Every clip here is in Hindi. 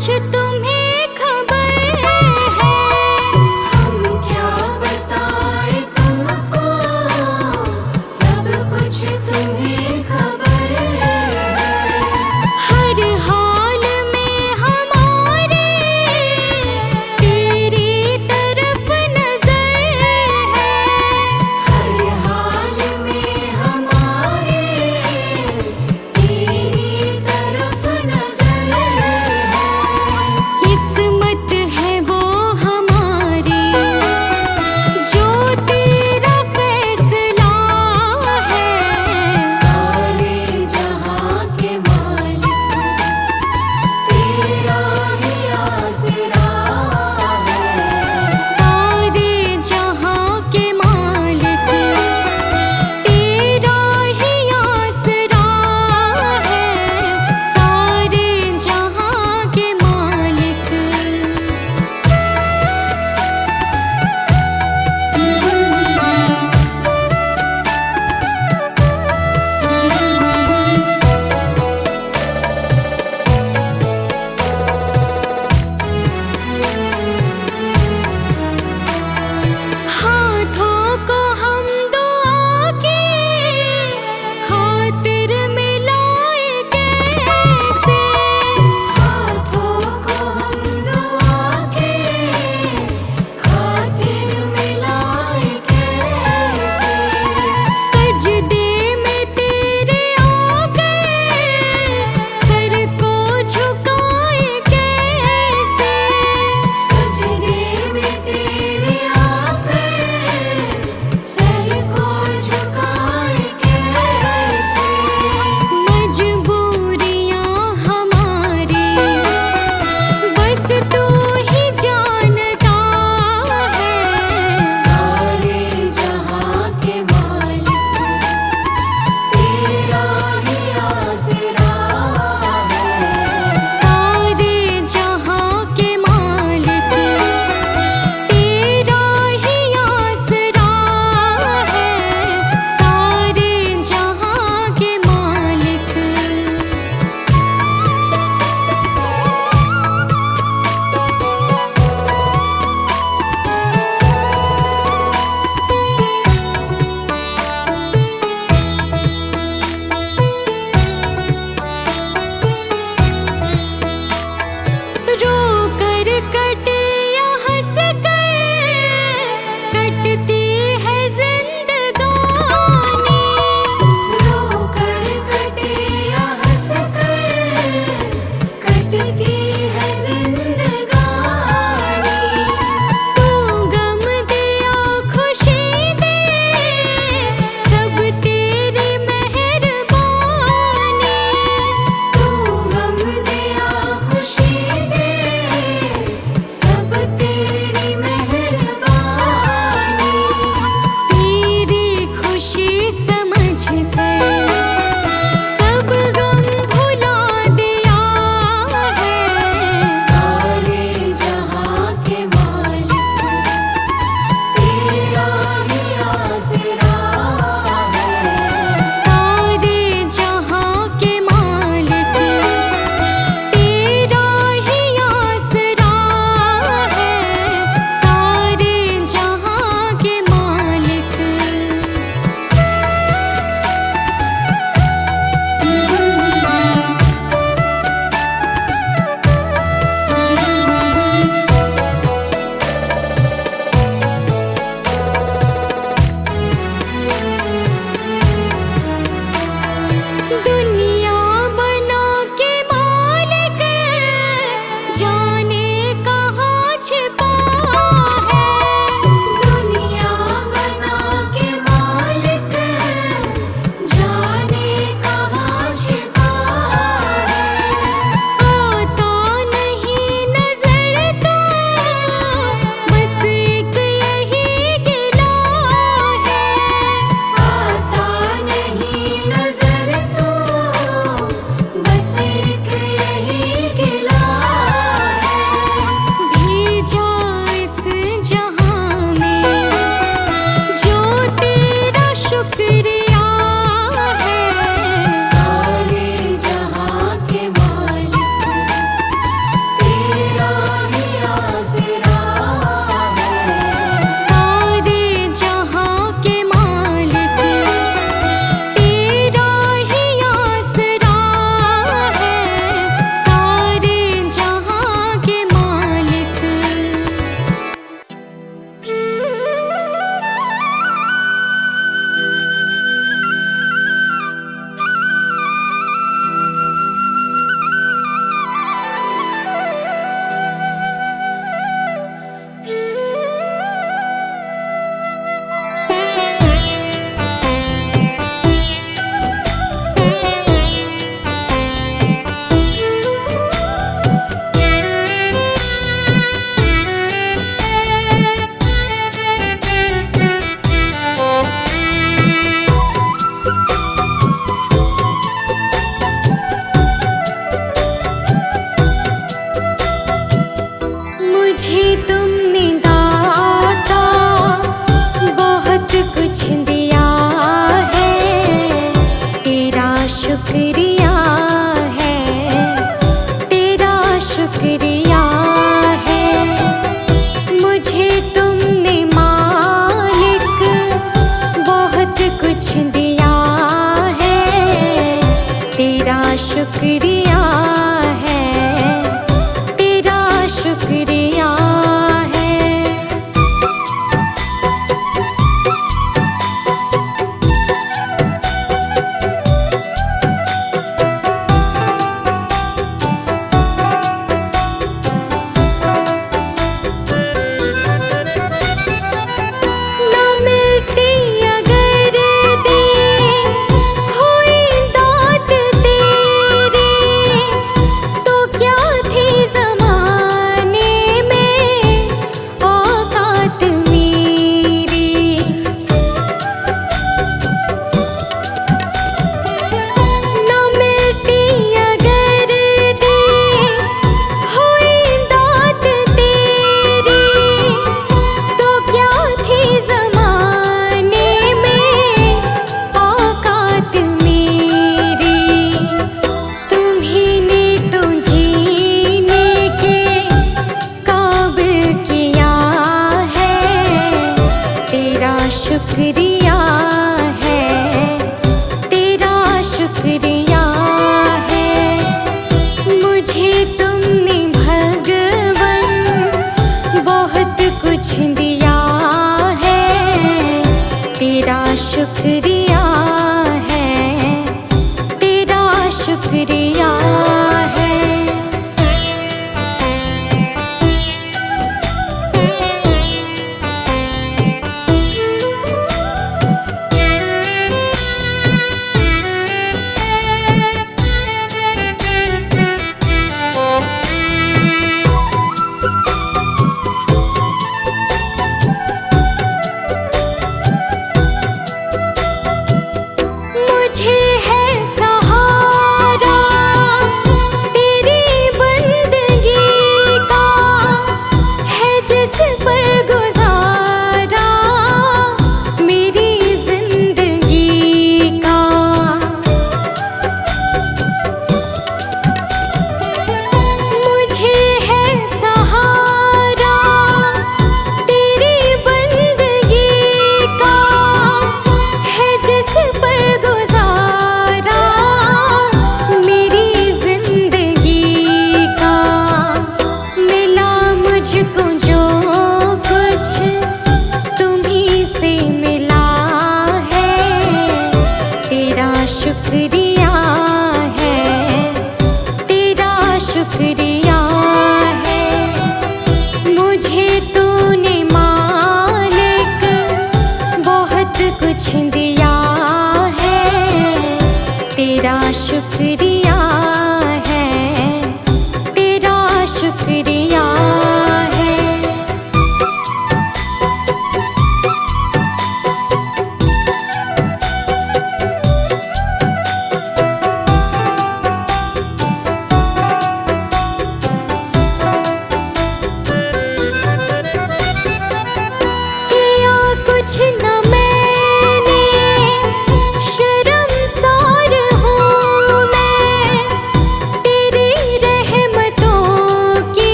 कुछ तुम्हें खबर है। हम क्या बताएं तुमको, सब कुछ तुम्हें खबर है। हर हाल में हमारे तेरी तरफ नजर है। हर हाल में हमारे तेरी तरफ नजर है।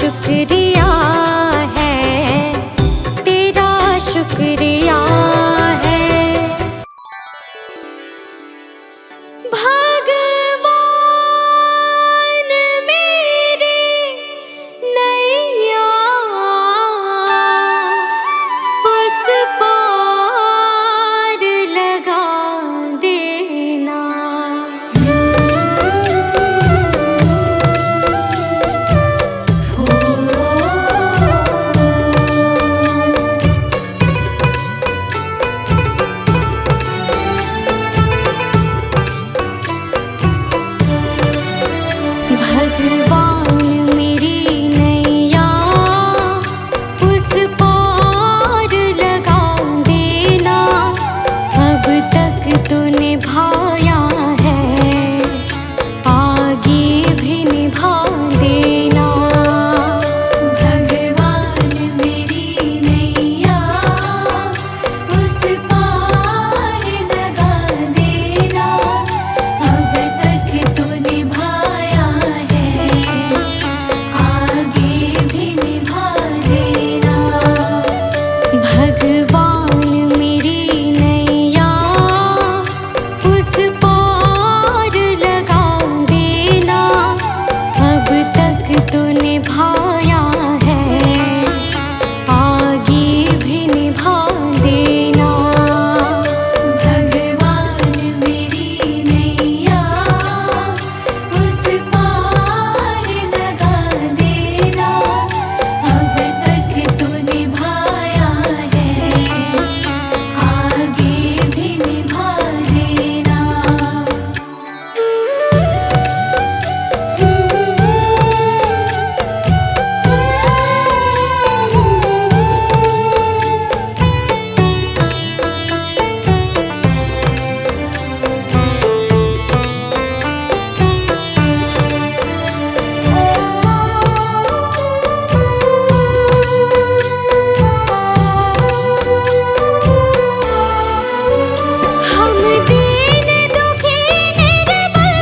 शुक्रिया है, तेरा शुक्रिया है। भगवान मेरी नैया उस पार लगा देना। भगवान मेरी नैया उस पार लगा देना। अब तक तो निभाया है, आगे भी निभा देना। भगवान मेरी नैया उस पार लगा देना। अब तक तो निभाया है, आगे भी निभा देना। भगवान मेरी नैया उस पार लगा देना। अब तक तो निभाया है, आगे भी निभा देना। भगवान मेरी नैया उस पार लगा देना। अब तक तो निभाया है, आगे भी निभा देना। हम दीन दुखी निर्बल,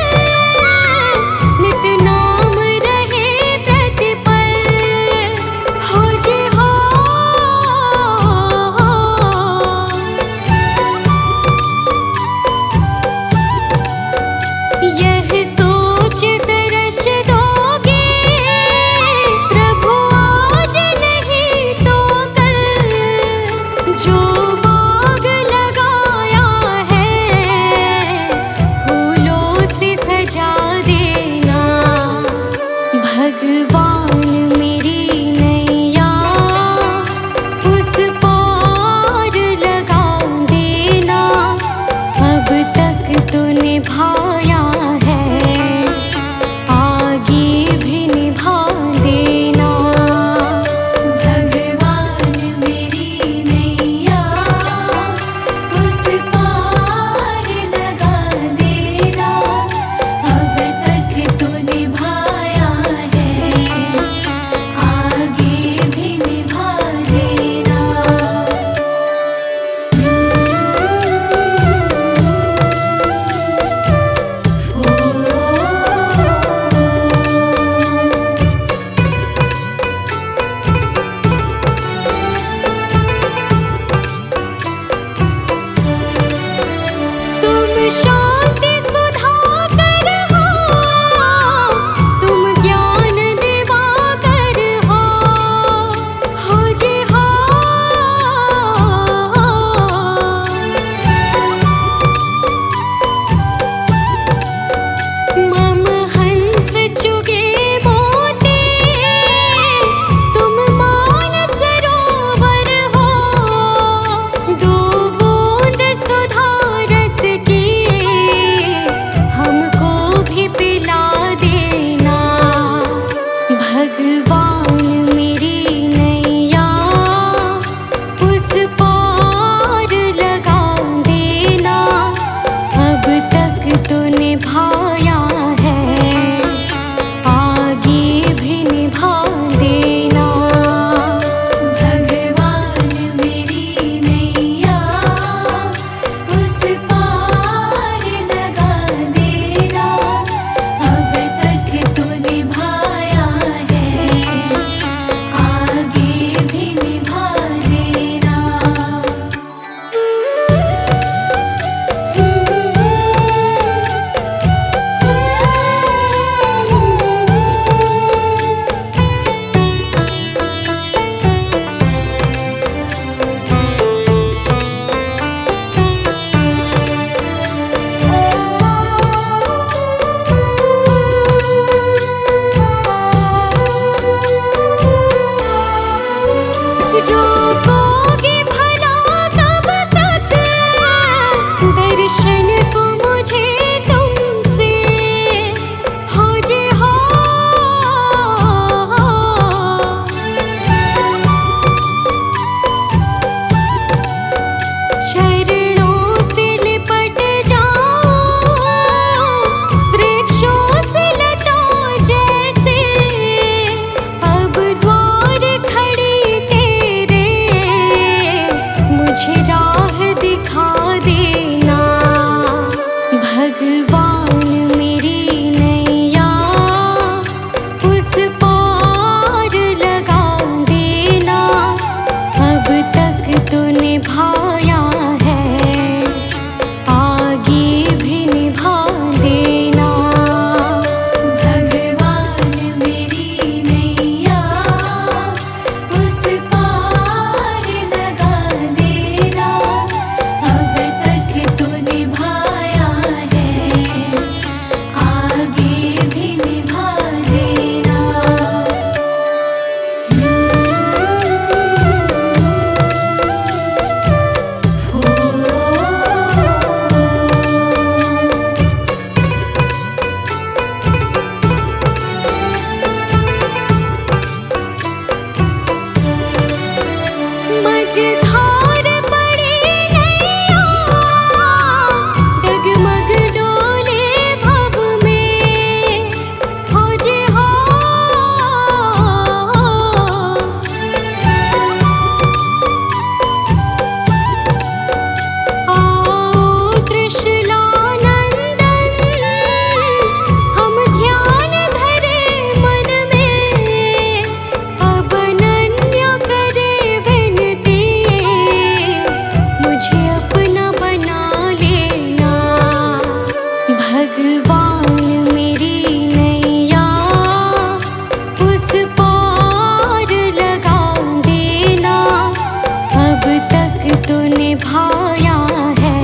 नित नाम रहे प्रतिपल। हो जी हो, यह सोच तरस दोगे प्रभु आज नहीं तो कल। जो बाग लगाया है फूलों से सजा देना। भगवान मेरी नैया उस पार लगा देना। अब तक तो निभाया है, आगे भी निभा देना। भगवान मेरी नैया उस पार लगा देना। अब तक तो निभाया है, आगे भी निभा देना। तुम शांति सुधाकर हो, तुम ज्ञान दिवाकर हो। हो जी हो, मम हंस चुगे मोती, तुम मानस सरोवर हो। दो बूंद सुधा रस की हमको भी पिला देना। भगवान मेरी नैया उस पार लगा देना। अब तक तो निभाया है, आगे भी निभा देना। भगवान मेरी नैया उस पार लगा देना। अब तक तो निभाया है, मझधार पड़ी नैया, डगमग डोले भव में, खोज हो आओ त्रिशूलानंदन, हम ध्यान धरे मन में, अब अनन्य करे विनती, मुझे अपना बना लेना। भगवान मेरी नैया उस पार लगा देना, अब तक तो निभाया है,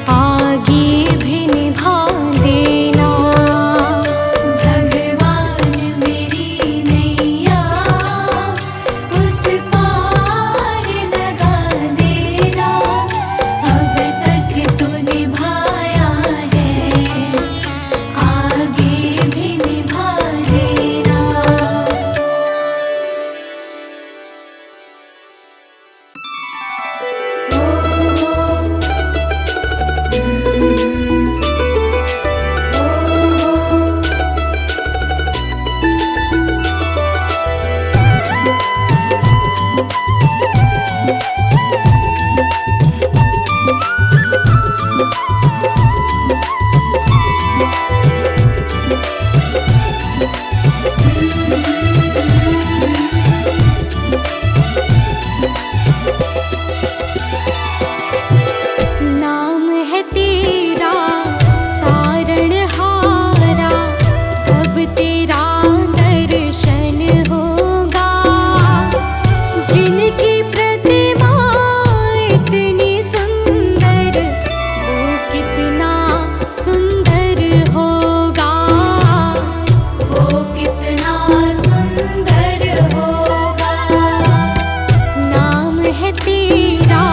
आगे भी निभा देना। भगवान मेरी नैया उस पार लगा देना, अब तक तो निभाया है, आगे भी निभा देना। नाम है तेरा तारणहारा, कब तेरा दर्शन होगा, जिनकी प्रतिमा इतनी सुंदर, वो कितना सुंदर होगा, वो कितना सुंदर होगा। नाम है तेरा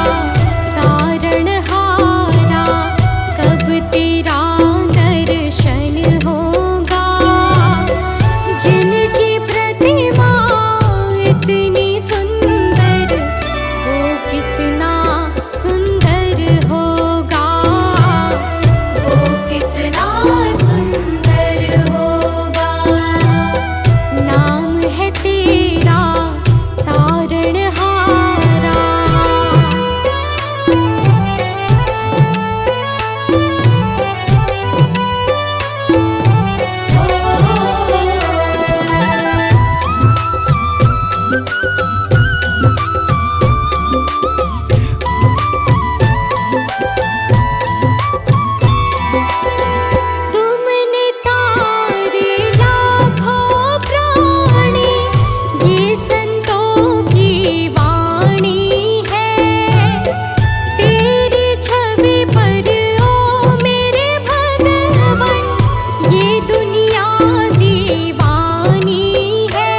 तारणहारा, कब तेरा दर्शन होगा, जिनकी प्रतिमा इतनी सुंदर, वो कितना सुंदर होगा, वो कितना सुंदर होगा। नाम है तेरा तारणहारा। तुमने तारे लाखों प्राणी, ये संतों की वाणी है, तेरी छवि पर ओ मेरे भगवन, ये दुनिया दीवानी है।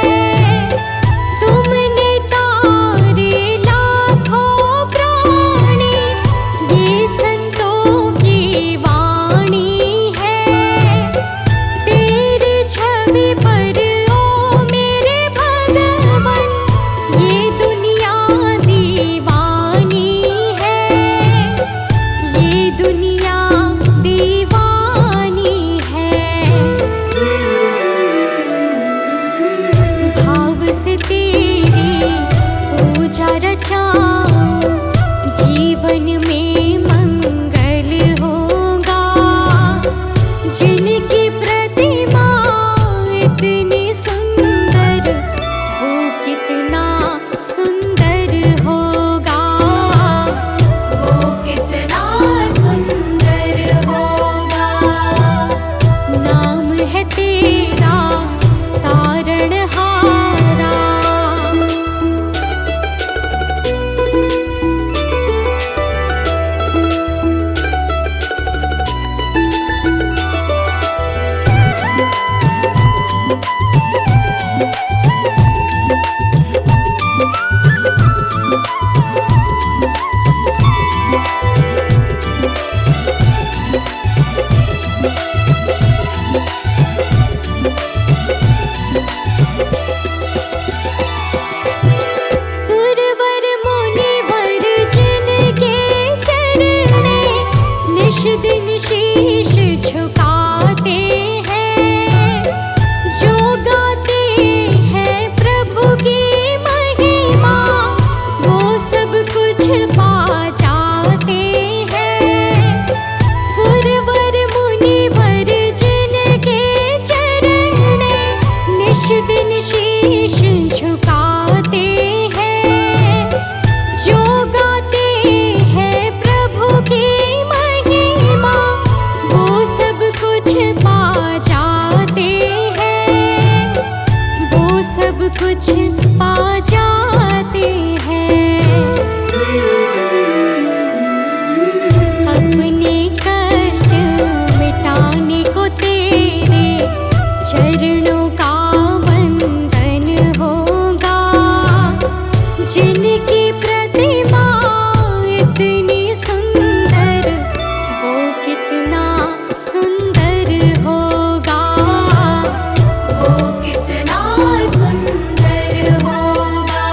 तुमने तारे लाखों प्राणी, ये संतों की वाणी है, तेरी छवि पर ओ मेरे भगवन, ये दुनिया दीवानी है, ये दुनिया दीवानी है। भाव से तेरी पूजा रचाऊं, जीवन में मंगल होगा, जिनकी प्रतिमा इतनी सुंदर, वो कितना सुंदर होगा, वो कितना सुंदर होगा। नाम है तेरा तारणहारा। कुछ पा जाते हैं। अपने कष्ट मिटाने को तेरे चरणों का बंधन होगा। जिनकी प्रतिमा इतनी सुंदर, वो कितना सुंदर होगा। वो कितना सुंदर होगा।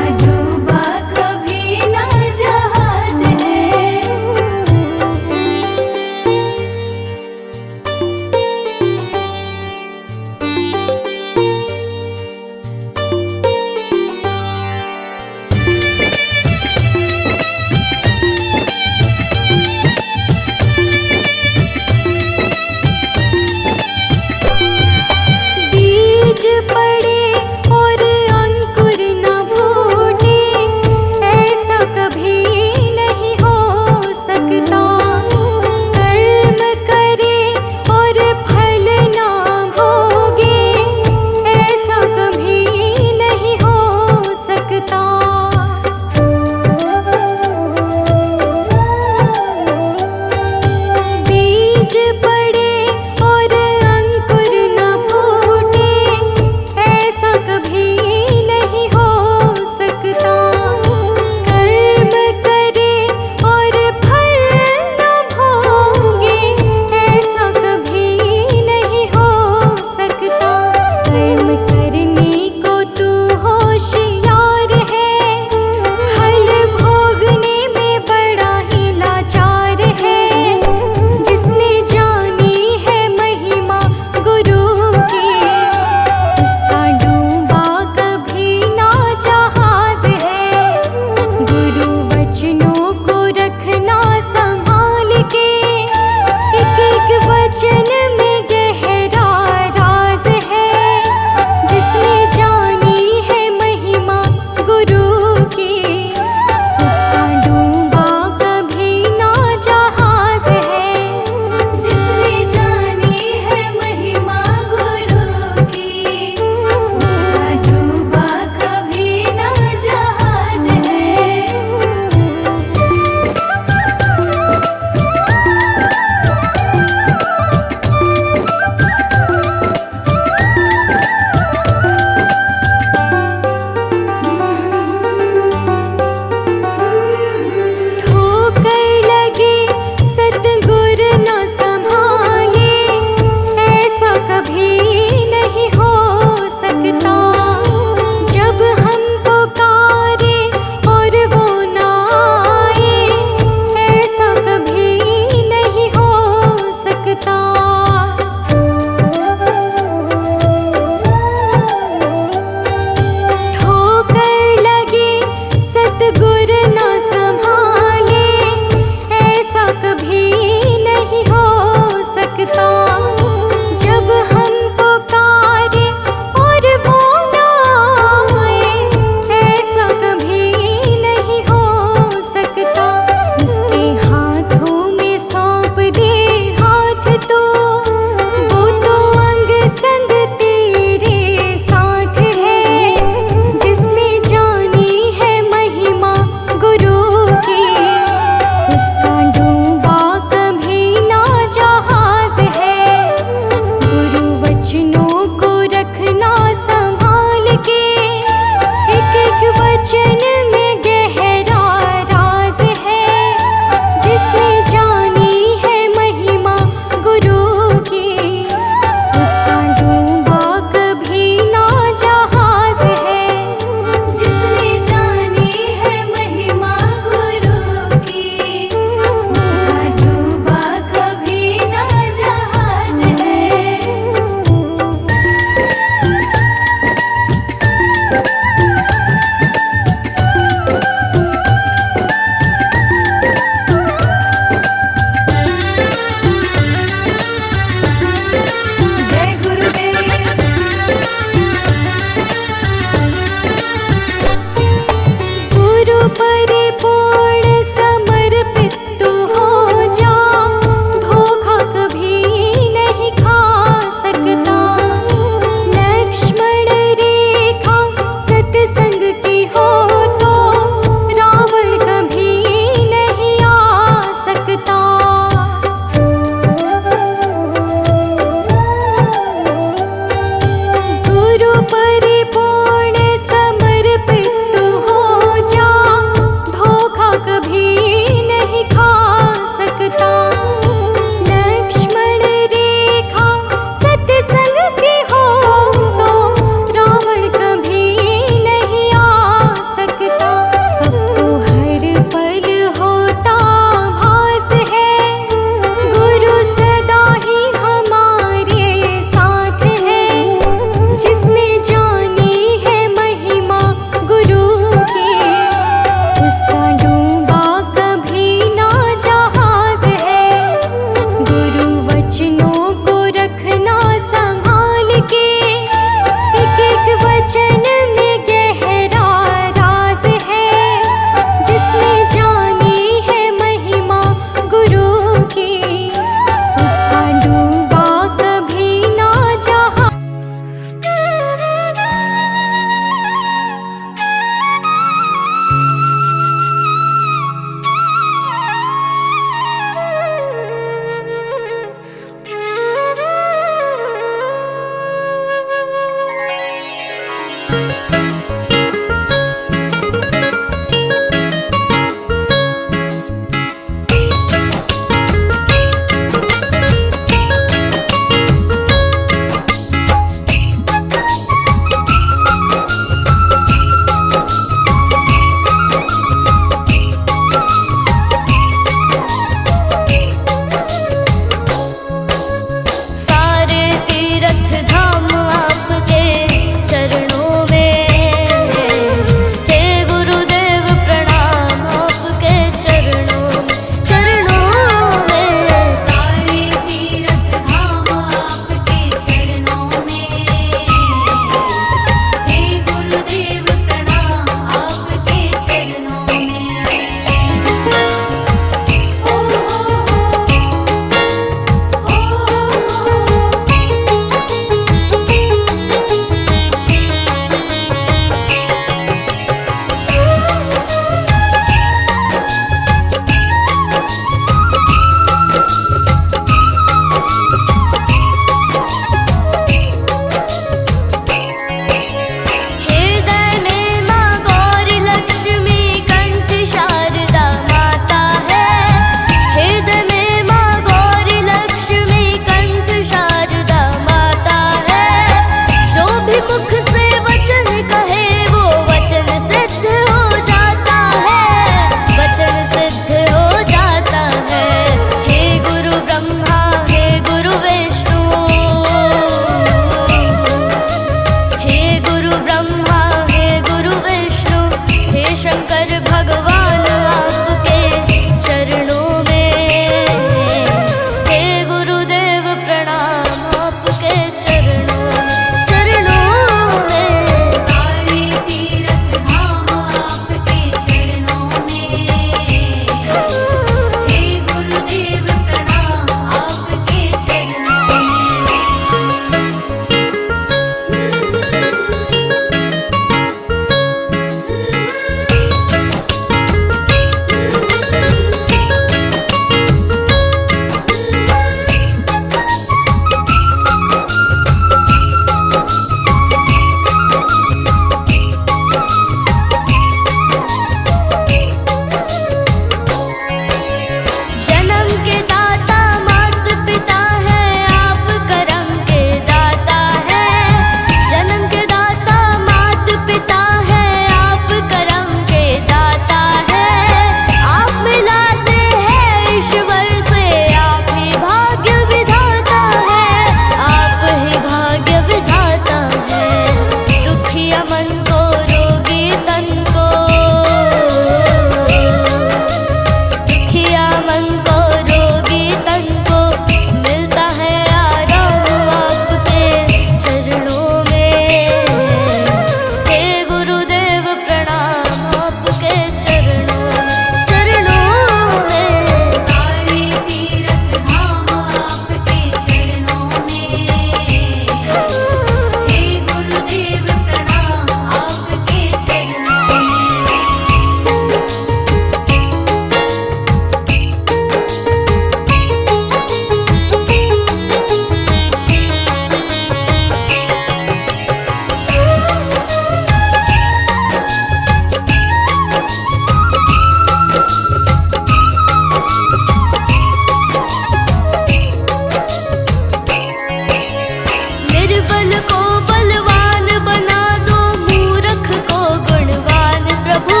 निर्बल को बलवान बना दो, मूर्ख को गुणवान प्रभु।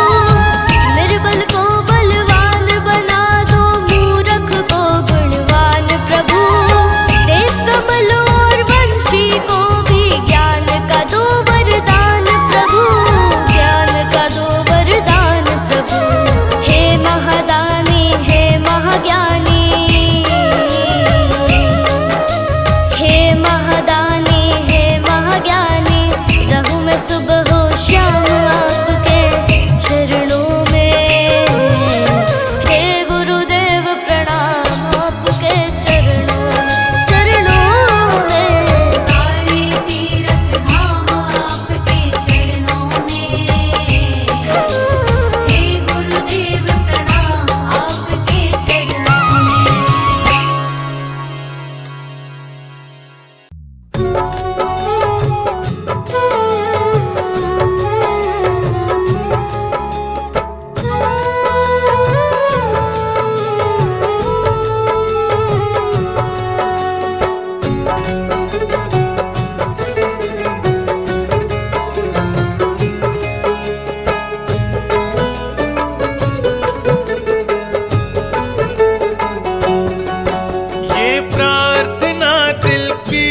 निर्बल को बलवान बना दो, मूर्ख को गुणवान प्रभु। देव कमल और वंशी को भी ज्ञान का दो वरदान प्रभु, ज्ञान का दो वरदान प्रभु। हे महादानी, हे महाज्ञानी, हे महादानी, हे महाज्ञानी। रहूं मैं सुबह हो शाम आपके चरणों में। हे गुरुदेव प्रणाम आपके चरणों में। सारे तीर्थ धाम आपके चरणों में। हे गुरुदेव प्रणाम आपके चरणों में। ये प्रार्थना दिल की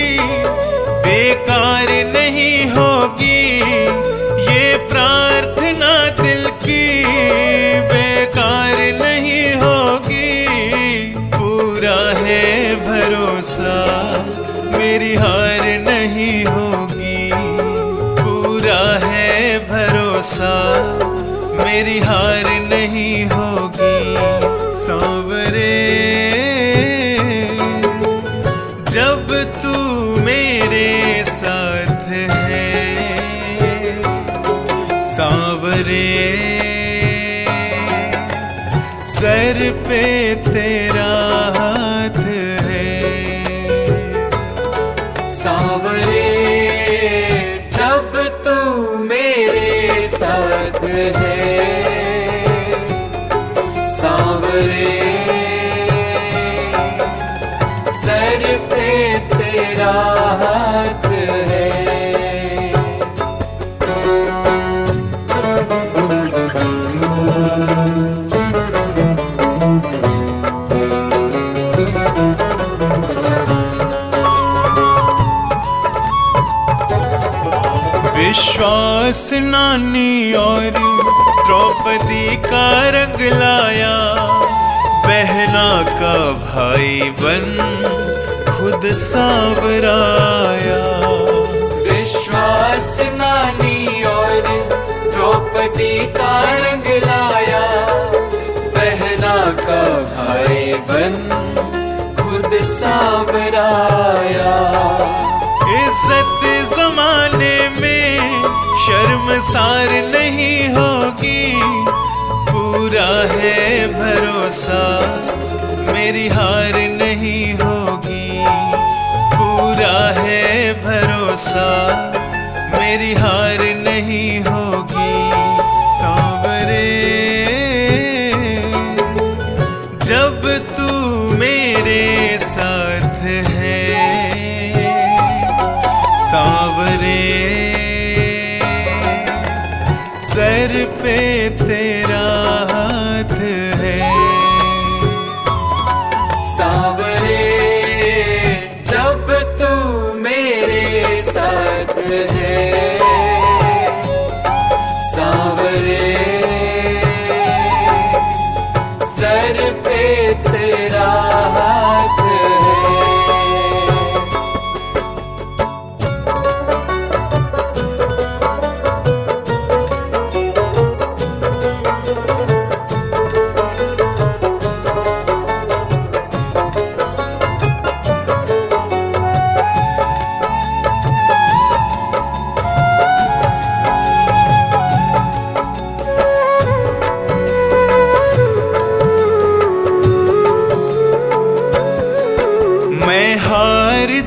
बेकार नहीं होगी, ये प्रार्थना दिल की बेकार नहीं होगी। पूरा है भरोसा मेरी हार नहीं होगी, पूरा है भरोसा मेरी हार नहीं होगी। सांवरे जब तू मेरे साथ है, सांवरे सर पे तेरा हाथ है। सांवरे जब तू मेरे साथ है, सांवरे सर पे तेरा हाथ है। विश्वास नानी और द्रौपदी का रंग लाया, बहना का भाई बन खुद सांवराया। विश्वास नानी और द्रौपदी का रंग लाया, बहना का भाई बन खुद सांवराया। इज्जत जमाने में शर्मसार नहीं होगी, पूरा है भरोसा मेरी हार नहीं होगी, पूरा है भरोसा मेरी हार नहीं होगी। सांवरे जब तू मेरे साथ है, सांवरे सर पे तेरा हाथ है। सांवरे जब तू मेरे साथ है, सांवरे सर पे तेरा हाथ है।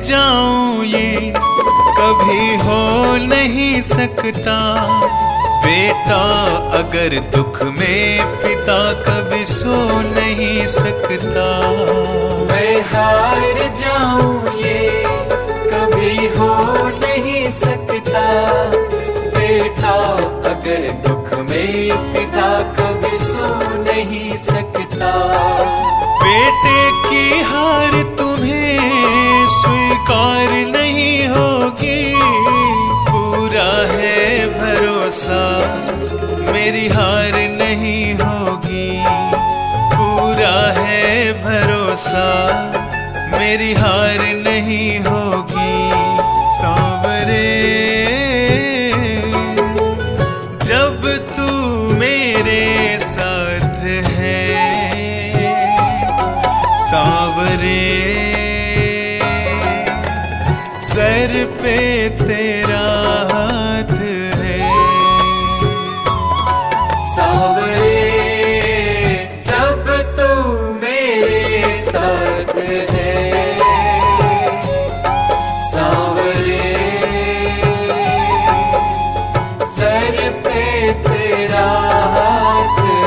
जाऊं ये कभी हो नहीं सकता, बेटा अगर दुख में पिता कभी सो नहीं सकता। मैं हार जाऊं ये कभी हो नहीं अगर दुख में पिता कभी सो नहीं सकता। बेटे की हार तुम्हें स्वीकार नहीं होगी, पूरा है भरोसा मेरी हार नहीं होगी, पूरा है भरोसा मेरी हार नहीं होगी। सांवरे जब तू मेरे साथ है, सांवरे सर पे तेरा हाथ है। सांवरे जब तू मेरे साथ है, सांवरे सर पे तेरा हाथ है।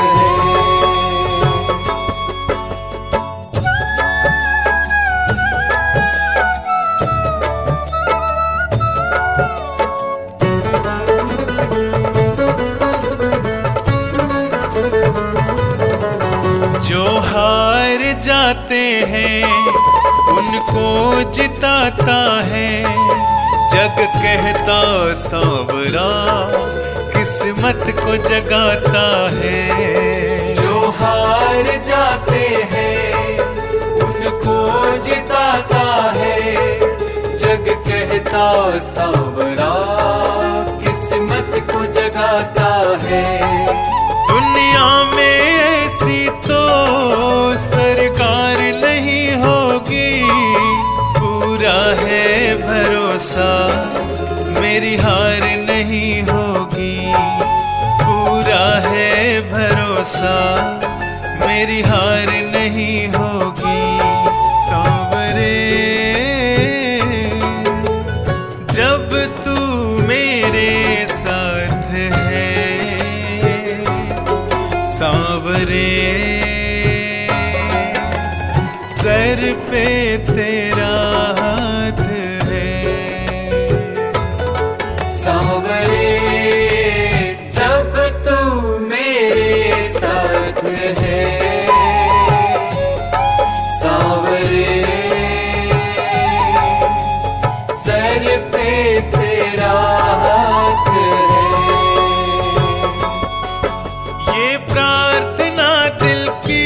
जो हार जाते हैं उनको जिताता है, जग कहता सांवरा किस्मत को जगाता है। जो हार जाते हैं उनको जिताता है, जग कहता सांवरा किस्मत को जगाता है। दुनिया में ऐसी तो सरकार नहीं होगी, पूरा है भरोसा मेरी हार नहीं होगी, पूरा है भरोसा मेरी हार नहीं होगी। सांवरे जब तू मेरे साथ है, सांवरे सर पे तेरा हाथ है। सांवरे जब तू मेरे साथ है, सांवरे सर पे तेरा हाथ है। ये प्रार्थना दिल की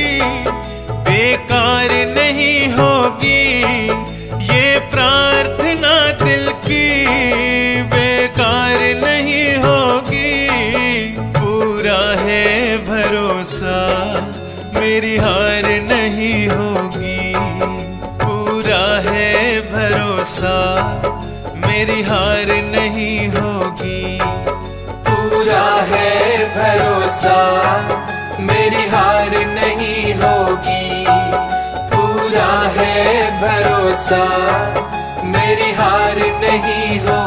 बेकार नहीं होगी, ये प्रार्थना दिल की बेकार नहीं होगी, पूरा है भरोसा मेरी हार नहीं होगी, पूरा है भरोसा मेरी हार नहीं होगी, पूरा है भरोसा मेरी हार नहीं होगी, पूरा है भरोसा मेरी हार नहीं होगी।